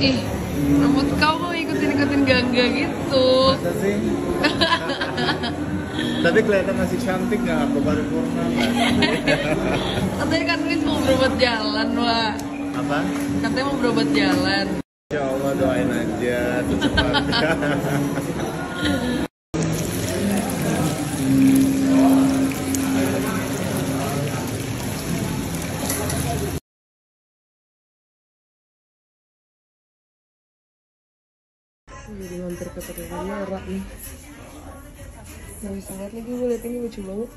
Ih, rambut kau mau ikutin Gangga gitu. Masa sih? Tapi kelihatan masih cantik nggak? Aku baru purna. Katanya kan Wis mau berobat jalan, Wak. Apa? Katanya mau berobat jalan. Ya Allah, doain aja secepatnya. Jadi mampir ke toko kamera nih. Gak bisa lihat lagi, gue liat ini lucu banget.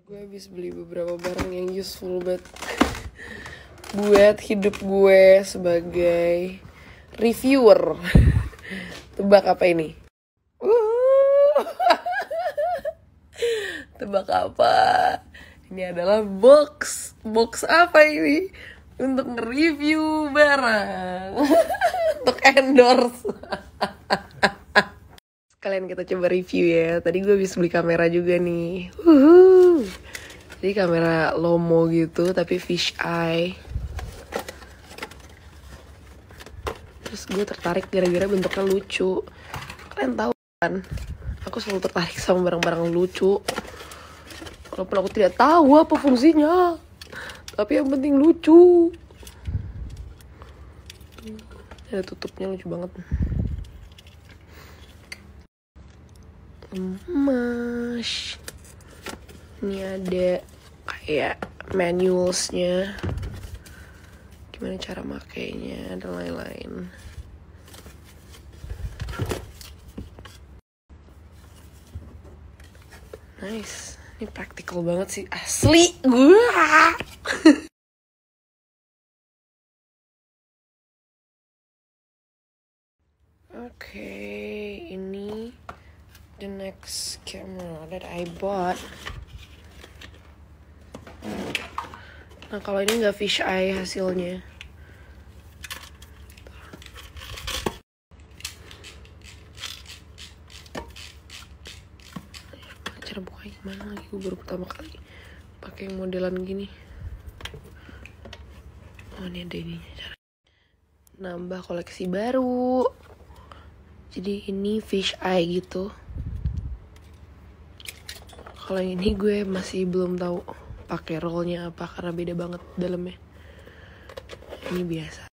Gue habis beli beberapa barang yang useful buat hidup gue sebagai reviewer. Tebak apa ini? Tebak apa? Ini adalah box. Box apa ini? Untuk nge-review barang. Untuk endorse. Sekalian kita coba review ya. Tadi gue habis beli kamera juga nih. Jadi kamera Lomo gitu tapi fish eye. Terus gue tertarik gara-gara bentuknya lucu. Kalian tahu kan, aku selalu tertarik sama barang-barang lucu. Walaupun aku tidak tahu apa fungsinya, tapi yang penting lucu. Ada tutupnya lucu banget. Emas. Ini ada kayak manualsnya, gimana cara makainya dan lain-lain. Nice, ini praktikal banget sih, asli gue. Oke, ini the next camera that I bought. Nah kalau ini nggak fish eye hasilnya. Cara bukanya gimana lagi? Gue baru pertama kali pakai modelan gini. Oh ini ada ininya cara. Nambah koleksi baru. Jadi ini fish eye gitu. Kalau ini gue masih belum tahu pakai rollnya apa karena beda banget dalamnya. Ini biasa.